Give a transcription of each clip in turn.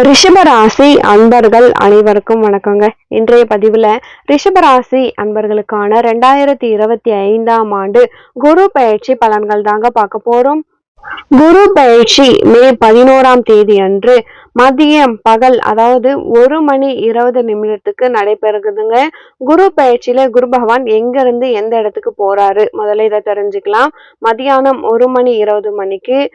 ரிஷபராசி அன்பர்கள் அனைவருக்கும் வணக்கங்க. இன்றைய பதிவுல ரிஷபராசி அன்பர்களுக்கான 2025ஆம் ஆண்டு குரு பயிற்சி பலன்கள் தாங்க பார்க்க போறோம். குரு பயிற்சி மே 11ஆம் தேதி அன்று மதியம் பகல் அதாவது 1:20 நடைபெறுகுதுங்க. குரு பயிற்சியில குரு பகவான் எங்க இருந்து எந்த இடத்துக்கு போறாரு முதல்ல இதை தெரிஞ்சுக்கலாம். மதியானம் 1:20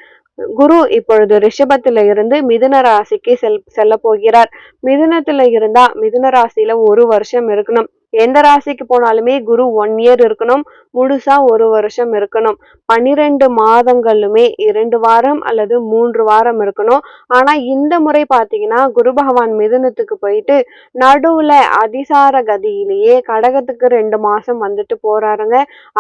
குரு இப்பொழுது ரிஷபத்துல இருந்து மிதுன ராசிக்கு செல்ல போகிறார். மிதுனத்துல இருந்தா மிதுன ராசியில 1 வருஷம் இருக்கணும். எந்த ராசிக்கு போனாலுமே குரு 1 இயர் இருக்கணும். முழுசா 1 வருஷம் இருக்கணும். 12 மாதங்களுமே 2 வாரம் அல்லது 3 வாரம் இருக்கணும். ஆனா இந்த முறை பாத்தீங்கன்னா குரு பகவான் மிதுனத்துக்கு போயிட்டு நடுவுல அதிசார கதியிலேயே கடகத்துக்கு 2 மாசம் வந்துட்டு போறாருங்க.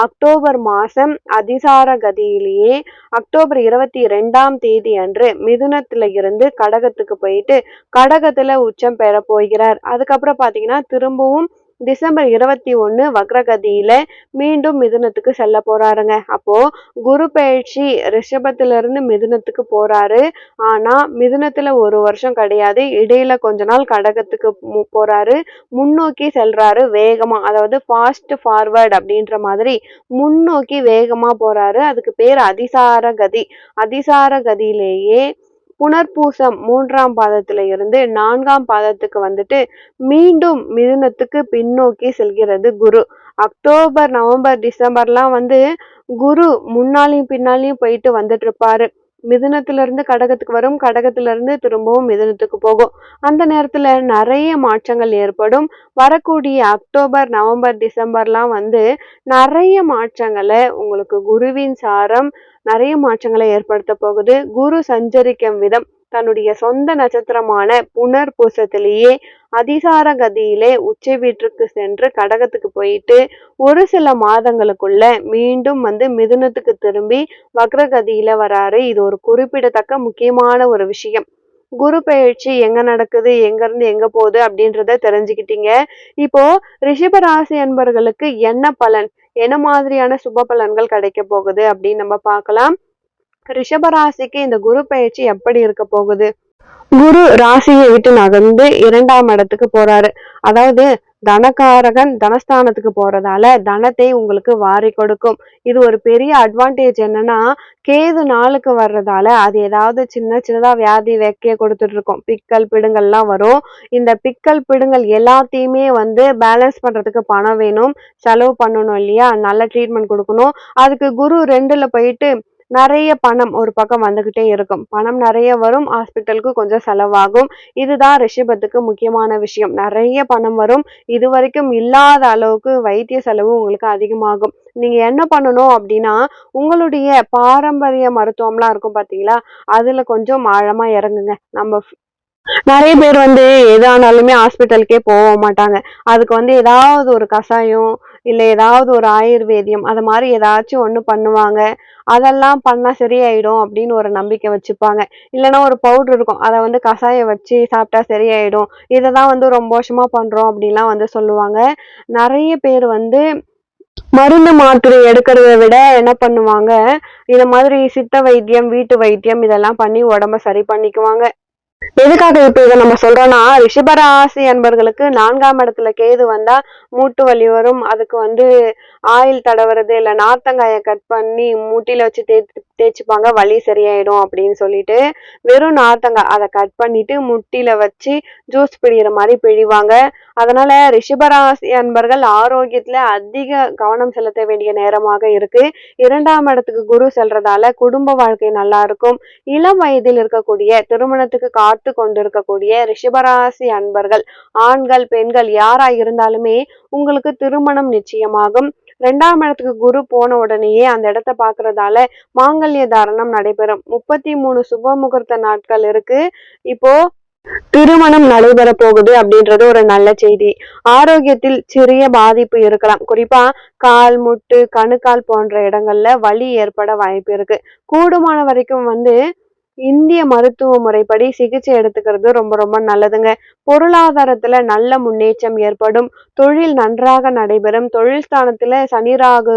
அக்டோபர் மாசம் அதிசார கதியிலேயே அக்டோபர் 22ஆம் தேதி அன்று மிதுனத்துல இருந்து கடகத்துக்கு போயிட்டு கடகத்துல உச்சம் பெற போகிறார். அதுக்கப்புறம் பாத்தீங்கன்னா திரும்பவும் டிசம்பர் 21 வக்ரகதியில மீண்டும் மிதுனத்துக்கு செல்ல போறாருங்க. அப்போ குரு பயிற்சி ரிஷபத்துல இருந்து மிதுனத்துக்கு போறாரு. ஆனா மிதுனத்துல 1 வருஷம் கிடையாது. இடையில கொஞ்ச நாள் கடகத்துக்கு போறாரு. முன்னோக்கி செல்றாரு வேகமா, அதாவது ஃபாஸ்ட் ஃபார்வர்ட் அப்படின்ற மாதிரி முன்னோக்கி வேகமா போறாரு. அதுக்கு பேர் அதிசார கதி. அதிசார கதியிலேயே புனர்பூசம் 3ஆம் பாதத்துல இருந்து 4ஆம் பாதத்துக்கு வந்துட்டு மீண்டும் மிதுனத்துக்கு பின்னோக்கி செல்கிறது குரு. அக்டோபர் நவம்பர் டிசம்பர்லாம் குரு முன்னாலையும் பின்னாலையும் போயிட்டு வந்துட்டு இருப்பாரு. மிதுனத்துல இருந்து கடகத்துக்கு வரும், கடகத்துல இருந்து திரும்பவும் மிதுனத்துக்கு போகும். அந்த நேரத்துல நிறைய மாற்றங்கள் ஏற்படும். வரக்கூடிய அக்டோபர் நவம்பர் டிசம்பர்லாம் நிறைய மாற்றங்களை உங்களுக்கு குருவின் சாரம் நிறைய மாற்றங்களை ஏற்படுத்த போகுது. குரு சஞ்சரிக்கும் விதம் தன்னுடைய சொந்த நட்சத்திரமான புனர்பூசத்திலேயே அதிசார கதியிலே உச்ச வீட்டிற்கு சென்று கடகத்துக்கு போயிட்டு ஒரு சில மாதங்களுக்குள்ள மீண்டும் மிதுனத்துக்கு திரும்பி வக்ரகதியில வராரு. இது ஒரு குறிப்பிடத்தக்க முக்கியமான ஒரு விஷயம். குரு பயிற்சி எங்க நடக்குது, எங்க இருந்து எங்க போகுது அப்படின்றத தெரிஞ்சுக்கிட்டீங்க. இப்போ ரிஷபராசி அன்பர்களுக்கு என்ன பலன், என்ன மாதிரியான சுப பலன்கள் கிடைக்க போகுது அப்படின்னு நம்ம பார்க்கலாம். ரிஷபராசிக்கு இந்த குரு பயிற்சி எப்படி இருக்க போகுது? குரு ராசியை விட்டு நகர்ந்து 2ஆம் இடத்துக்கு போறாரு. அதாவது தனகாரகன் தனஸ்தானத்துக்கு போறதால தனத்தை உங்களுக்கு வாரி கொடுக்கும். இது ஒரு பெரிய அட்வான்டேஜ். என்னன்னா கேது நாளுக்கு வர்றதால அது ஏதாவது சின்னதா வியாதி வைக்க கொடுத்துட்டு இருக்கும். பிக்கல் பிடுங்கள்லாம் வரும். இந்த பிக்கல் பிடுங்கல் எல்லாத்தையுமே பேலன்ஸ் பண்றதுக்கு பணம் வேணும், செலவு பண்ணணும் இல்லையா, நல்ல ட்ரீட்மெண்ட் கொடுக்கணும். அதுக்கு குரு 2ல போயிட்டு நிறைய பணம் ஒரு பக்கம் வந்துகிட்டே இருக்கும். பணம் நிறைய வரும், ஹாஸ்பிட்டலுக்கு கொஞ்சம் செலவாகும். இதுதான் ரிஷபத்துக்கு முக்கியமான விஷயம். நிறைய பணம் வரும். இது வரைக்கும் இல்லாத அளவுக்கு வைத்திய செலவு உங்களுக்கு அதிகமாகும். நீங்க என்ன பண்ணணும் அப்படின்னா உங்களுடைய பாரம்பரிய மருத்துவம்லாம் இருக்கும் பாத்தீங்களா, அதுல கொஞ்சம் ஆழமா இறங்குங்க. நம்ம நிறைய பேர் எதானாலுமே ஹாஸ்பிட்டலுக்கே போக மாட்டாங்க. அதுக்கு ஏதாவது ஒரு கஷாயம் இல்ல ஏதாவது ஒரு ஆயுர்வேதியம் அது மாதிரி ஏதாச்சும் ஒண்ணு பண்ணுவாங்க. அதெல்லாம் பண்ணா சரியாயிடும் அப்படின்னு ஒரு நம்பிக்கை வச்சுப்பாங்க. இல்லைன்னா ஒரு பவுடர் இருக்கும், அதை கஷாயம் வச்சு சாப்பிட்டா சரியாயிடும், இதைதான் ரொம்ப வருஷமா பண்றோம் அப்படின்லாம் சொல்லுவாங்க. நிறைய பேர் மருந்து மாத்திரை எடுக்கிறத விட என்ன பண்ணுவாங்க, இந்த மாதிரி சித்த வைத்தியம் வீட்டு வைத்தியம் இதெல்லாம் பண்ணி உடம்ப சரி பண்ணிக்குவாங்க. எதுக்காக இப்ப இதை நம்ம சொல்றோம்னா, ரிஷபராசி அன்பர்களுக்கு 4ஆம் இடத்துல கேது வந்தா மூட்டு வலி வரும். அதுக்கு ஆயில் தடவுறது இல்ல நார்த்தங்காயை கட் பண்ணி மூட்டில வச்சு தேய்ச்சிப்பாங்க, வலி சரியாயிடும் அப்படின்னு சொல்லிட்டு. வெறும் நார்த்தங்காய் அதை கட் பண்ணிட்டு முட்டில வச்சு ஜூஸ் பிழிகிற மாதிரி பிழிவாங்க. அதனால ரிஷபராசி அன்பர்கள் ஆரோக்கியத்துல அதிக கவனம் செலுத்த வேண்டிய நேரமாக இருக்கு. 2ஆம் இடத்துக்கு குரு செல்றதால குடும்ப வாழ்க்கை நல்லா இருக்கும். இளம் வயதில் இருக்கக்கூடிய திருமணத்துக்கு காத்து கொண்டிருக்கக்கூடிய ரிஷபராசி அன்பர்கள் ஆண்கள் பெண்கள் யாரா இருந்தாலுமே உங்களுக்கு திருமணம் நிச்சயமாகும். 2ஆம் இடத்துக்கு குரு போன உடனேயே அந்த இடத்தை பாக்குறதால மாங்கல்ய தாரணம் நடைபெறும். 33 சுப முகூர்த்த நாட்கள் இருக்கு. இப்போ திருமணம் நடைபெற போகுது அப்படின்றது ஒரு நல்ல செய்தி. ஆரோக்கியத்தில் சிறிய பாதிப்பு இருக்கலாம். குறிப்பா கால் முட்டு கணுக்கால் போன்ற இடங்கள்ல வலி ஏற்பட வாய்ப்பு இருக்கு. கூடுமான வரைக்கும் இந்திய மருத்துவ முறைப்படி சிகிச்சை எடுத்துக்கிறது ரொம்ப ரொம்ப நல்லதுங்க. பொருளாதாரத்துல நல்ல முன்னேற்றம் ஏற்படும். தொழில் நன்றாக நடைபெறும். தொழில் ஸ்தானத்துல சனி ராகு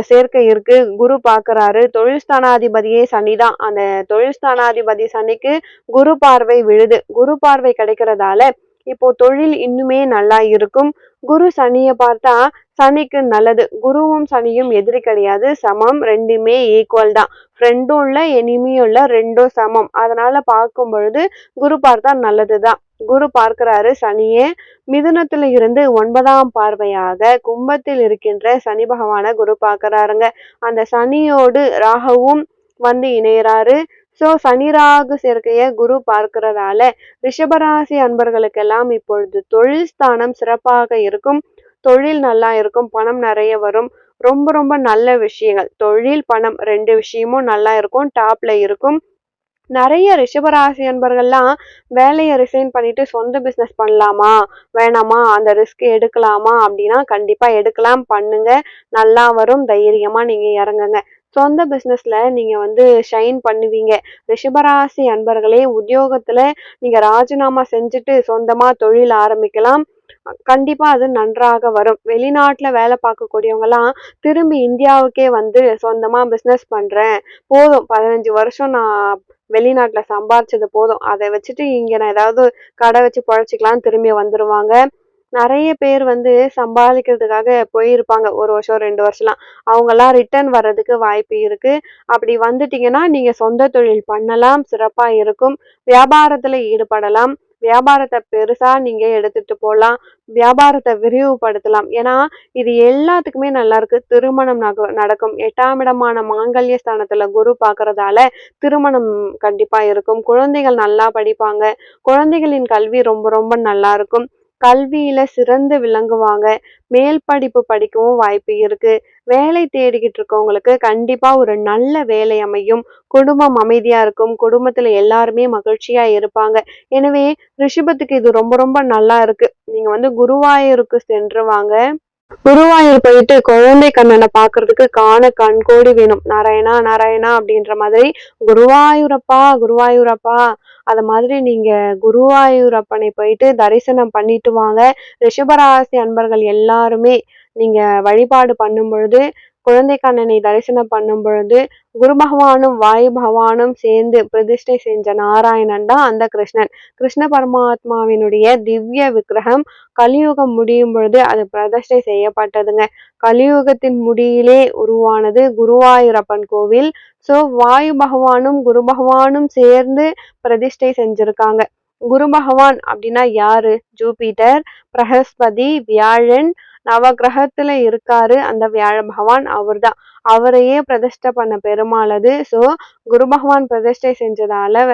சேர்க்கை இருக்கு. குரு பார்க்கறாரு. தொழில் ஸ்தானாதிபதியே சனிதான். அந்த தொழில் ஸ்தானாதிபதி சனிக்கு குரு பார்வை விழுது. குரு பார்வை கிடைக்கிறதால இப்போ தொழில் இன்னுமே நல்லா இருக்கும். குரு சனிய பார்த்தா சனிக்கு நல்லது. குருவும் சனியும் எதிரி கிடையாது. சமம். 2மே ஈக்குவல் தான். ஃப்ரெண்டும் இல்ல, எனிமியும் இல்ல. 2ம் சமம். அதனால பார்க்கும் பொழுது குரு பார்த்தா நல்லதுதான். குரு பார்க்கிறாரு சனியே. மிதுனத்துல இருந்து 9ஆம் பார்வையாக கும்பத்தில் இருக்கின்ற சனி பகவான குரு பார்க்கறாருங்க. அந்த சனியோடு ராகுவும் வந்து இணையறாரு. சனி ராகு சேர்க்கைய குரு பார்க்கிறதால ரிஷபராசி அன்பர்களுக்கெல்லாம் இப்பொழுது தொழில் ஸ்தானம் சிறப்பாக இருக்கும். தொழில் நல்லா இருக்கும். பணம் நிறைய வரும். ரொம்ப ரொம்ப நல்ல விஷயங்கள். தொழில், பணம் 2 விஷயமும் நல்லா இருக்கும். டாப்ல இருக்கும். நிறைய ரிஷபராசி அன்பர்கள்லாம் வேலையை ரிசைன் பண்ணிட்டு சொந்த பிசினஸ் பண்ணலாமா வேணாமா, அந்த ரிஸ்க் எடுக்கலாமா அப்படின்னா கண்டிப்பா எடுக்கலாம். பண்ணுங்க. நல்லா வரும். தைரியமா நீங்க இறங்குங்க. சொந்த பிசினஸ்ல நீங்க வந்து ஷைன் பண்ணுவீங்க. ரிஷபராசி அன்பர்களே, உத்தியோகத்துல நீங்க ராஜினாமா செஞ்சுட்டு சொந்தமா தொழில் ஆரம்பிக்கலாம். கண்டிப்பா அது நன்றாக வரும். வெளிநாட்டுல வேலை பார்க்கக்கூடியவங்க எல்லாம் திரும்பி இந்தியாவுக்கே வந்து சொந்தமா பிசினஸ் பண்றேன், போதும் 15 வருஷம் நான் வெளிநாட்டுல சம்பாரிச்சது போதும், அதை வச்சுட்டு இங்க நான் ஏதாவது கடை வச்சு பொழைச்சிக்கலாம்னு திரும்பி வந்துருவாங்க. நிறைய பேர் வந்து சம்பாதிக்கிறதுக்காக போயிருப்பாங்க 1 வருஷம் 2 வருஷம்லாம். அவங்கெல்லாம் ரிட்டர்ன் வர்றதுக்கு வாய்ப்பு இருக்கு. அப்படி வந்துட்டீங்கன்னா நீங்க சொந்த தொழில் பண்ணலாம். சிறப்பா இருக்கும். வியாபாரத்துல ஈடுபடலாம். வியாபாரத்தை பெருசா நீங்க எடுத்துட்டு போலாம். வியாபாரத்தை விரிவுபடுத்தலாம். ஏன்னா இது எல்லாத்துக்குமே நல்லா இருக்கு. திருமணம் நடக்கும். 8ஆம் இடமான மாங்கல்ய ஸ்தானத்துல குரு பார்க்கறதால திருமணம் கண்டிப்பா இருக்கும். குழந்தைகள் நல்லா படிப்பாங்க. குழந்தைகளின் கல்வி ரொம்ப ரொம்ப நல்லா இருக்கும். கல்வியில சிறந்து விளங்குவாங்க. மேல் படிப்பு படிக்கவும் வாய்ப்பு இருக்கு. வேலை தேடிக்கிட்டு இருக்கவங்களுக்கு கண்டிப்பா ஒரு நல்ல வேலை அமையும். குடும்பம் அமைதியா இருக்கும். குடும்பத்துல எல்லாருமே மகிழ்ச்சியா இருப்பாங்க. எனவே ரிஷபத்துக்கு இது ரொம்ப ரொம்ப நல்லா இருக்கு. நீங்க வந்து குருவாயூருக்கு சென்று வாங்க. குருவாயூர் போயிட்டு குழந்தை கண்ணனை பாக்குறதுக்கு காண கண்கோடி வேணும். நாராயணா நாராயணா அப்படின்ற மாதிரி குருவாயூரப்பா குருவாயூரப்பா அது மாதிரி நீங்க குருவாயூரப்பனை போயிட்டு தரிசனம் பண்ணிட்டு வாங்க. ரிஷபராசி அன்பர்கள் எல்லாருமே நீங்க வழிபாடு பண்ணும் பொழுது, குழந்தை கண்ணனை தரிசனம் பண்ணும் பொழுது குரு பகவானும் வாயு பகவானும் சேர்ந்து பிரதிஷ்டை செஞ்ச நாராயணன் தான் அந்த கிருஷ்ணன். கிருஷ்ண பரமாத்மாவினுடைய திவ்ய விக்கிரகம் கலியுகம் முடியும் பொழுது அது பிரதிஷ்டை செய்யப்பட்டதுங்க. கலியுகத்தின் முடியிலே உருவானது குருவாயூரப்பன் கோவில். வாயு பகவானும் குரு பகவானும் சேர்ந்து பிரதிஷ்டை செஞ்சிருக்காங்க. குரு பகவான் அப்படின்னா யாரு? ஜூபிட்டர், பிரகஸ்பதி, வியாழன், நவகிரகத்துல இருக்காரு அந்த வியாழ பகவான். அவர்தான். அவரையே பிரதிஷ்டை பண்ண பெருமாள் அது. குரு பகவான் பிரதிஷ்டை செஞ்சதால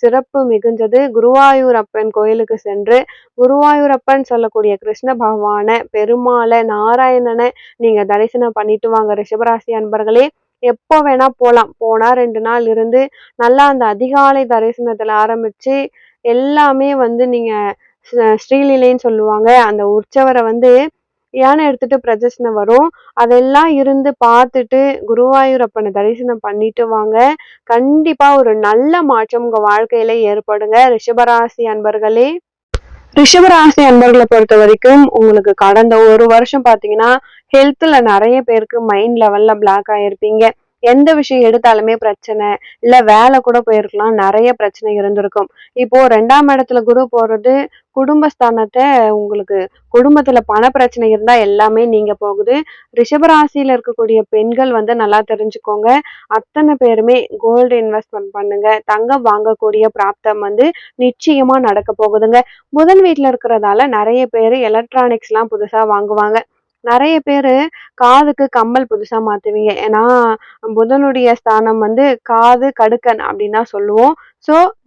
சிறப்பு மிகுந்தது. குருவாயூரப்பன் கோயிலுக்கு சென்று குருவாயூரப்பன் சொல்லக்கூடிய கிருஷ்ண பகவான, பெருமாளை, நாராயணனை நீங்க தரிசனம் பண்ணிட்டு வாங்க. ரிஷபராசி அன்பர்களே, எப்போ வேணா போலாம். போனா 2 நாள் இருந்து நல்லா அந்த அதிகாலை தரிசனத்துல ஆரம்பிச்சு எல்லாமே வந்து நீங்க ஸ்ரீலீலைன்னு சொல்லுவாங்க. அந்த உற்சவரை வந்து யானை எடுத்துட்டு பிரதர்சனை வரும். அதெல்லாம் இருந்து பார்த்துட்டு குருவாயூரப்பனை தரிசனம் பண்ணிட்டு வாங்க. கண்டிப்பா ஒரு நல்ல மாற்றம் உங்க வாழ்க்கையில ஏற்படுங்க. ரிஷபராசி அன்பர்களே, ரிஷபராசி அன்பர்களை பொறுத்த வரைக்கும் உங்களுக்கு கடந்த 1 வருஷம் பாத்தீங்கன்னா ஹெல்த்ல நிறைய பேருக்கு மைண்ட் லெவல்ல பிளாக் ஆயிருப்பீங்க. எந்த விஷயம் எடுத்தாலுமே பிரச்சனை, இல்ல வேலை கூட போயிருக்கலாம். நிறைய பிரச்சனை இருந்திருக்கும். இப்போ 2ஆம் இடத்துல குரு போறது குடும்பஸ்தானத்தை, உங்களுக்கு குடும்பத்துல பண பிரச்சனை இருந்தா எல்லாமே நீங்க போகுது. ரிஷபராசியில இருக்கக்கூடிய பெண்கள் வந்து நல்லா தெரிஞ்சுக்கோங்க. அத்தனை பேருமே கோல்டு இன்வெஸ்ட்மெண்ட் பண்ணுங்க. தங்கம் வாங்கக்கூடிய பிராப்தம் வந்து நிச்சயமா நடக்க போகுதுங்க. புதன் வீட்டுல இருக்கிறதால நிறைய பேரு எலக்ட்ரானிக்ஸ் எல்லாம் புதுசா வாங்குவாங்க. நிறைய பேரு காதுக்கு கம்மல் புதுசா மாத்துவீங்க. ஏன்னா புதனுடைய ஸ்தானம் வந்து காது கடுக்கன் அப்படின்னு தான் சொல்லுவோம்.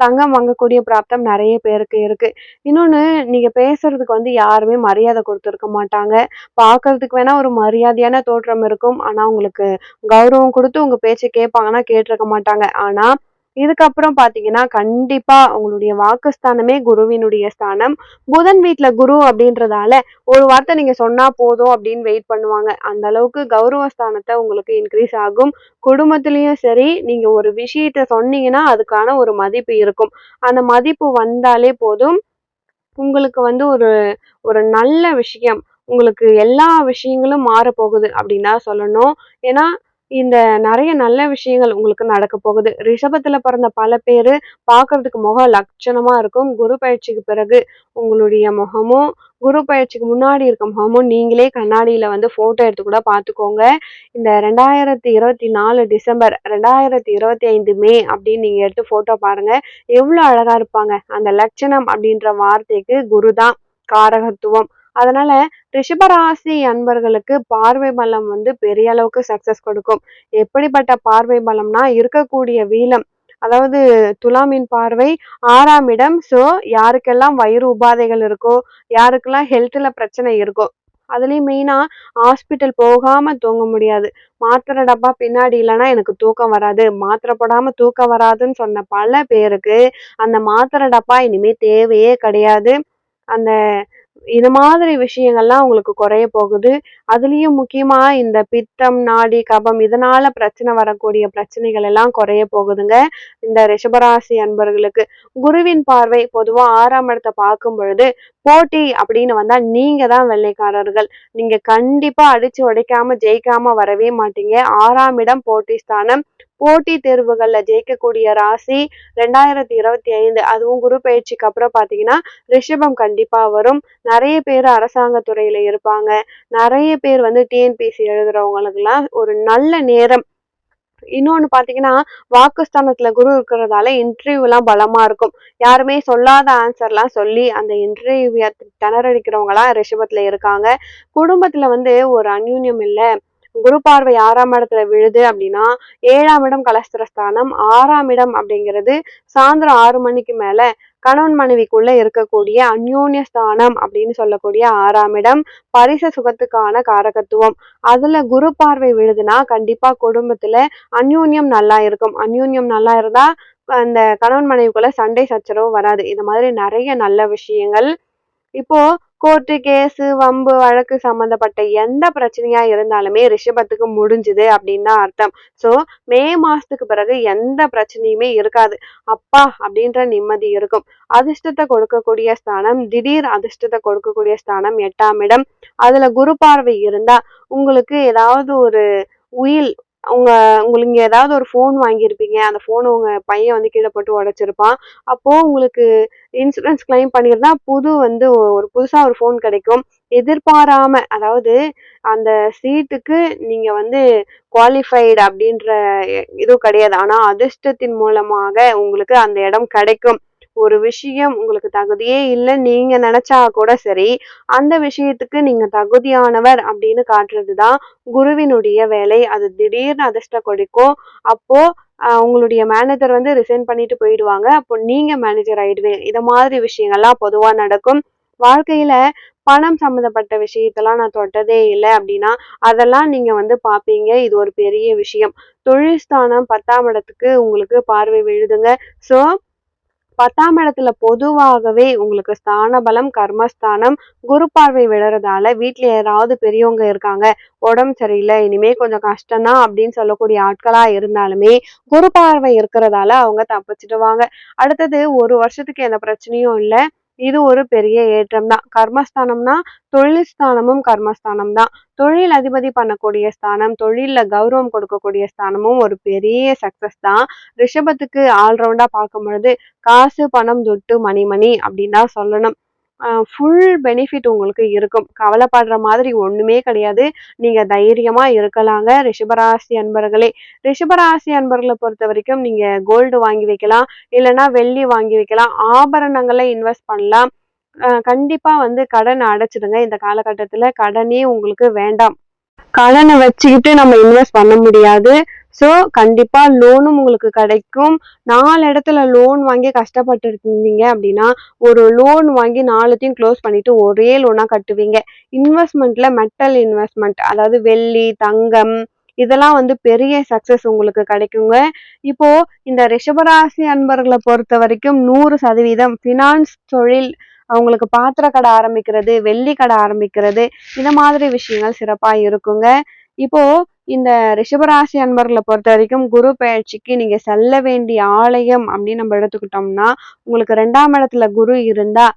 தங்கம் வாங்கக்கூடிய பிராப்தம் நிறைய பேருக்கு இருக்கு. இன்னொன்னு, நீங்க பேசுறதுக்கு வந்து யாருமே மரியாதை கொடுத்துருக்க மாட்டாங்க. பாக்குறதுக்கு வேணா ஒரு மரியாதையான தோற்றம் இருக்கும். ஆனா உங்களுக்கு கௌரவம் கொடுத்து உங்க பேச்சை கேட்பாங்கன்னா கேட்டிருக்க மாட்டாங்க. ஆனா இதுக்கப்புறம் பாத்தீங்கன்னா கண்டிப்பா உங்களுடைய வாக்குஸ்தானமே குருவினுடைய ஸ்தானம். புதன் வீட்டுல குரு அப்படின்றதால ஒரு வார்த்தை நீங்க சொன்னா போதும் அப்படின்னு வெயிட் பண்ணுவாங்க. அந்த அளவுக்கு கௌரவ ஸ்தானத்தை உங்களுக்கு இன்க்ரீஸ் ஆகும். குடும்பத்திலயும் சரி, நீங்க ஒரு விஷயத்த சொன்னீங்கன்னா அதுக்கான ஒரு மதிப்பு இருக்கும். அந்த மதிப்பு வந்தாலே போதும். உங்களுக்கு வந்து ஒரு ஒரு நல்ல விஷயம், உங்களுக்கு எல்லா விஷயங்களும் மாறப்போகுது அப்படின்னு தான் சொல்லணும். ஏன்னா, இந்த நெறைய நல்ல விஷயங்கள் உங்களுக்கு நடக்க போகுது. ரிஷபத்துல பிறந்த பல பேரு பார்க்கறதுக்கு முகம் லட்சணமா இருக்கும். குரு பயிற்சிக்கு பிறகு உங்களுடைய முகமும், குரு பயிற்சிக்கு முன்னாடி இருக்க முகமும் நீங்களே கண்ணாடியில வந்து ஃபோட்டோ எடுத்து கூட பார்த்துக்கோங்க. இந்த 2024 டிசம்பர், 2025 மே அப்படின்னு நீங்க எடுத்து ஃபோட்டோ பாருங்க. எவ்ளோ அழகா இருப்பாங்க. அந்த லட்சணம் அப்படின்ற வார்த்தைக்கு குரு தான் காரகத்துவம். அதனால ரிஷபராசி அன்பர்களுக்கு பார்வை பலம் வந்து பெரிய அளவுக்கு சக்சஸ் கொடுக்கும். எப்படிப்பட்ட பார்வை பலம்னா இருக்கக்கூடிய வீலம், அதாவது துலாமின் பார்வை 6ஆம் இடம். ஸோ யாருக்கெல்லாம் வயிறு உபாதைகள் இருக்கோ, யாருக்கெல்லாம் ஹெல்த்ல பிரச்சனை இருக்கோ, அதுலயும் மெயினா ஹாஸ்பிட்டல் போகாம தூங்க முடியாது. மாத்திரை டப்பா பின்னாடி இல்லைன்னா எனக்கு தூக்கம் வராது, மாத்திரை போடாம தூக்கம் வராதுன்னு சொன்ன பல பேருக்கு அந்த மாத்திரை டப்பா இனிமே தேவையே கிடையாது. அந்த இது மாதிரி விஷயங்கள்லாம் உங்களுக்கு குறைய போகுது. அதுலயும் முக்கியமா இந்த பித்தம், நாடி, கபம் இதனால பிரச்சனை வரக்கூடிய பிரச்சனைகள் எல்லாம் குறைய போகுதுங்க. இந்த ரிஷபராசி அன்பர்களுக்கு. குருவின் பார்வை பொதுவா 6ஆம் இடத்த பார்க்கும் பொழுது, போட்டி அப்படின்னு வந்தா நீங்க தான் வெள்ளைக்காரர்கள். நீங்க கண்டிப்பா அடிச்சு உடைக்காம ஜெயிக்காம வரவே மாட்டீங்க. 6ஆம் இடம் போட்டி ஸ்தானம். போட்டி தேர்வுகள்ல ஜெயிக்கக்கூடிய ராசி 2025. அதுவும் குரு பயிற்சிக்கு அப்புறம் பார்த்தீங்கன்னா, ரிஷபம் கண்டிப்பா வரும். நெறைய பேர் அரசாங்க துறையில இருப்பாங்க. நெறைய பேர் வந்து டிஎன்பிஎஸ்சி எழுதுறவங்களுக்கெல்லாம் ஒரு நல்ல நேரம். இன்னொன்னு பார்த்தீங்கன்னா, வாக்குஸ்தானத்துல குரு இருக்கிறதால இன்டர்வியூலாம் பலமா இருக்கும். யாருமே சொல்லாத ஆன்சர்லாம் சொல்லி அந்த இன்டர்வியூ திணறடிக்கிறவங்கலாம் ரிஷபத்துல இருக்காங்க. குடும்பத்துல வந்து ஒரு அந்யோன்யம் இல்ல. குரு பார்வை 6ஆம் இடத்துல விழுது அப்படின்னா, 7ஆம் இடம் கலஸ்திரஸ்தானம், 6ஆம் இடம் அப்படிங்கிறது சாயந்தரம் 6 மணிக்கு மேல கணவன் மனைவிக்குள்ள இருக்கக்கூடிய அந்யோன்ய ஸ்தானம் அப்படின்னு சொல்லக்கூடிய 6ஆம் இடம் பரிச சுகத்துக்கான காரகத்துவம். அதுல குரு பார்வை விழுதுன்னா கண்டிப்பா குடும்பத்துல அந்யோன்யம் நல்லா இருக்கும். அந்யோன்யம் நல்லா இருந்தா அந்த கணவன் மனைவிக்குள்ள சண்டை சச்சரவு வராது. இது மாதிரி நிறைய நல்ல விஷயங்கள். இப்போ கோர்ட்டு, கேஸு, வம்பு, வழக்கு சம்மந்தப்பட்ட எந்த பிரச்சனையா இருந்தாலுமே ரிஷபத்துக்கு முடிஞ்சுது அப்படின்னு தான் அர்த்தம். ஸோ மே மாசத்துக்கு பிறகு எந்த பிரச்சனையுமே இருக்காது. அப்பா அப்படின்ற நிம்மதி இருக்கும். அதிர்ஷ்டத்தை கொடுக்கக்கூடிய ஸ்தானம், திடீர் அதிர்ஷ்டத்தை கொடுக்கக்கூடிய ஸ்தானம் 8ஆம் இடம். அதுல குரு பார்வை இருந்தா உங்களுக்கு ஏதாவது ஒரு உயில் உங்க உங்களுக்கு ஏதாவது ஒரு ஃபோன் வாங்கியிருப்பீங்க. அந்த ஃபோன் உங்க பையன் வந்து கீழ போட்டு உடைச்சிருப்பான். அப்போ உங்களுக்கு இன்சூரன்ஸ் கிளைம் பண்ணியிருந்தா புது வந்து ஒரு புதுசா ஒரு ஃபோன் கிடைக்கும். எதிர்பாராம அதாவது அந்த சீட்டுக்கு நீங்க வந்து குவாலிஃபைடு அப்படின்ற இது கிடையாது. ஆனா அதிர்ஷ்டத்தின் மூலமாக உங்களுக்கு அந்த இடம் கிடைக்கும். ஒரு விஷயம் உங்களுக்கு தகுதியே இல்ல நீங்க நினைச்சா கூட சரி, அந்த விஷயத்துக்கு நீங்க தகுதியானவர் அப்படின்னு காட்டுறதுதான் குருவினுடைய வேலை. அது திடீர்னு அதிர்ஷ்டம் கொடுக்கும். அப்போ உங்களுடைய மேனேஜர் வந்து ரிசைன் பண்ணிட்டு போயிடுவாங்க. அப்போ நீங்க மேனேஜர் ஆயிடுவீங்க. இத மாதிரி விஷயங்கள்லாம் பொதுவா நடக்கும். வாழ்க்கையில பணம் சம்மந்தப்பட்ட விஷயத்தெல்லாம் நான் தொட்டதே இல்ல அப்படின்னா, அதெல்லாம் நீங்க வந்து பார்ப்பீங்க. இது ஒரு பெரிய விஷயம். தொழில் ஸ்தானம் 10ஆம் இடத்துக்கு உங்களுக்கு பார்வை விழுதுங்க. ஸோ 10ஆம் இடத்துல பொதுவாகவே உங்களுக்கு ஸ்தான பலம், கர்மஸ்தானம், குரு பார்வை விழறதால வீட்ல யாராவது பெரியவங்க இருக்காங்க, உடம்பு சரியில்ல, இனிமே கொஞ்சம் கஷ்டம்தான் அப்படின்னு சொல்லக்கூடிய ஆட்களா இருந்தாலுமே, குரு பார்வை இருக்கிறதால அவங்க தப்பிச்சிடுவாங்க. அடுத்தது 1 வருஷத்துக்கு எந்த பிரச்சனையும் இல்ல. இது ஒரு பெரிய ஏற்றம் தான். கர்மஸ்தானம்னா தொழில் ஸ்தானமும் கர்மஸ்தானம் தான். தொழில் அதிபதி பண்ணக்கூடிய ஸ்தானம், தொழில்ல கௌரவம் கொடுக்கக்கூடிய ஸ்தானமும் ஒரு பெரிய சக்சஸ் தான். ரிஷபத்துக்கு ஆல்ரவுண்டா பார்க்கும் பொழுது காசு, பணம், துட்டு, மணி மணி அப்படின்னு தான் சொல்லணும். ஃபுல் பெனிஃபிட் உங்களுக்கு இருக்கும். கவலைப்படுற மாதிரி ஒண்ணுமே கிடையாது. நீங்க தைரியமா இருக்கலாங்க ரிஷபராசி அன்பர்களே. ரிஷபராசி அன்பர்களை பொறுத்த வரைக்கும் நீங்க கோல்டு வாங்கி வைக்கலாம், இல்லைன்னா வெள்ளி வாங்கி வைக்கலாம், ஆபரணங்களை இன்வெஸ்ட் பண்ணலாம். கண்டிப்பா வந்து கடனை அடைச்சிடுங்க. இந்த காலகட்டத்துல கடனே உங்களுக்கு வேண்டாம். கடனை வச்சுக்கிட்டு நம்ம இன்வெஸ்ட் பண்ண முடியாது. ஸோ கண்டிப்பா லோனும் உங்களுக்கு கிடைக்கும். 4 இடத்துல லோன் வாங்கி கஷ்டப்பட்டு இருந்தீங்க அப்படின்னா, ஒரு லோன் வாங்கி 4த்தையும் க்ளோஸ் பண்ணிட்டு ஒரே லோனா கட்டுவீங்க. இன்வெஸ்ட்மெண்ட்ல மெட்டல் இன்வெஸ்ட்மெண்ட், அதாவது வெள்ளி, தங்கம் இதெல்லாம் வந்து பெரிய சக்சஸ் உங்களுக்கு கிடைக்குங்க. இப்போ இந்த ரிஷபராசி அன்பர்களை பொறுத்த வரைக்கும் 100% ஃபினான்ஸ் தொழில், அவங்களுக்கு பாத்திர கடை ஆரம்பிக்கிறது, வெள்ளி கடை ஆரம்பிக்கிறது, இந்த மாதிரி விஷயங்கள் சிறப்பா இருக்குங்க. இப்போ இந்த ரிஷபராசி அன்பர்களை பொறுத்த வரைக்கும் குரு பெயர்ச்சிக்கு நீங்க செல்ல வேண்டிய ஆலயம் அப்படின்னு நம்ம எடுத்துக்கிட்டோம்னா, உங்களுக்கு 2ஆம் இடத்துல குரு இருந்தா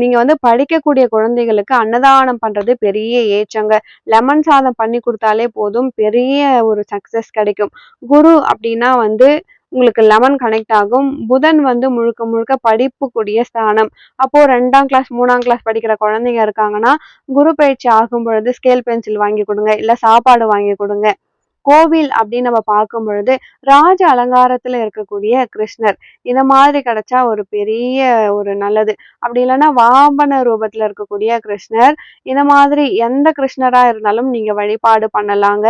நீங்க வந்து படிக்கக்கூடிய குழந்தைகளுக்கு அன்னதானம் பண்றது பெரிய ஏற்றங்க. லெமன் சாதம் பண்ணி குடுத்தாலே போதும், பெரிய ஒரு சக்சஸ் கிடைக்கும். குரு அப்டின்னா வந்து உங்களுக்கு லெமன் கனெக்ட் ஆகும். புதன் வந்து முழுக்க முழுக்க படிப்புக்குரிய ஸ்தானம். அப்போ 2ஆம் கிளாஸ், 3ஆம் கிளாஸ் படிக்கிற குழந்தைங்க இருக்காங்கன்னா, குரு பயிற்சி ஆகும் பொழுது ஸ்கேல் பென்சில் வாங்கி குடுங்க. இல்ல சாப்பாடு வாங்கி குடுங்க. கோவில் அப்படின்னு நம்ம பார்க்கும் பொழுது, ராஜ அலங்காரத்துல இருக்கக்கூடிய கிருஷ்ணர். இந்த மாதிரி கிடைச்சா ஒரு பெரிய ஒரு நல்லது. அப்படி இல்லன்னா வாமன ரூபத்துல இருக்கக்கூடிய கிருஷ்ணர். இந்த மாதிரி எந்த கிருஷ்ணரா இருந்தாலும் நீங்க வழிபாடு பண்ணலாங்க.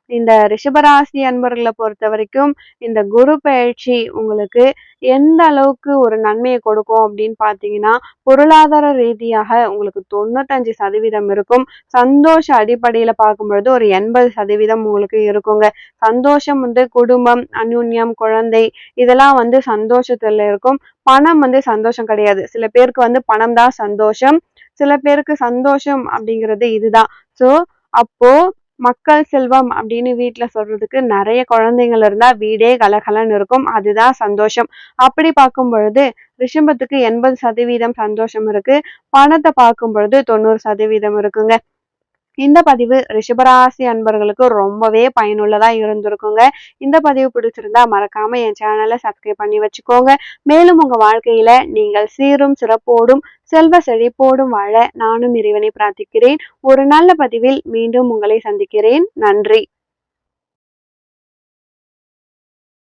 இந்த ரிஷபராசி அன்பர்கள பொறுத்தவரைக்கும், இந்த குரு பெயர்ச்சி உங்களுக்கு எந்த அளவுக்கு ஒரு நன்மைய கொடுக்கும் அப்படின்னு பார்த்தீங்கன்னா, பொருளாதார ரீதியாக உங்களுக்கு 95% இருக்கும். சந்தோஷ அடிப்படையில பார்க்கும்பொழுது ஒரு 80% உங்களுக்கு இருக்குங்க. சந்தோஷம் வந்து குடும்பம், அந்யோன்யம், குழந்தை இதெல்லாம் வந்து சந்தோஷத்துல இருக்கும். பணம் வந்து சந்தோஷம் கிடையாது. சில பேருக்கு வந்து பணம் தான் சந்தோஷம். சில பேருக்கு சந்தோஷம் அப்படிங்கிறது இதுதான். ஸோ அப்போ மக்கள் செல்வம் அப்படின்னு வீட்ல சொல்றதுக்கு நெறைய குழந்தைகள் இருந்தா வீடே கலகலன்னு இருக்கும். அதுதான் சந்தோஷம். அப்படி பார்க்கும் பொழுது ரிஷபத்துக்கு 80% சந்தோஷம் இருக்கு. பணத்த பார்க்கும் பொழுது 90% இருக்குங்க. இந்த பதிவு ரிஷபராசி அன்பர்களுக்கு ரொம்பவே பயனுள்ளதா இருந்திருக்குங்க. இந்த பதிவு பிடிச்சிருந்தா மறக்காம என் சேனலை சப்ஸ்கிரைப் பண்ணி வச்சுக்கோங்க. மேலும் உங்க வாழ்க்கையில நீங்கள் சீரும் சிறப்போடும் செல்வ செழிப்போடும் வாழ நானும் இறைவனை பிரார்த்திக்கிறேன். ஒரு நல்ல பதிவில் மீண்டும் உங்களை சந்திக்கிறேன். நன்றி.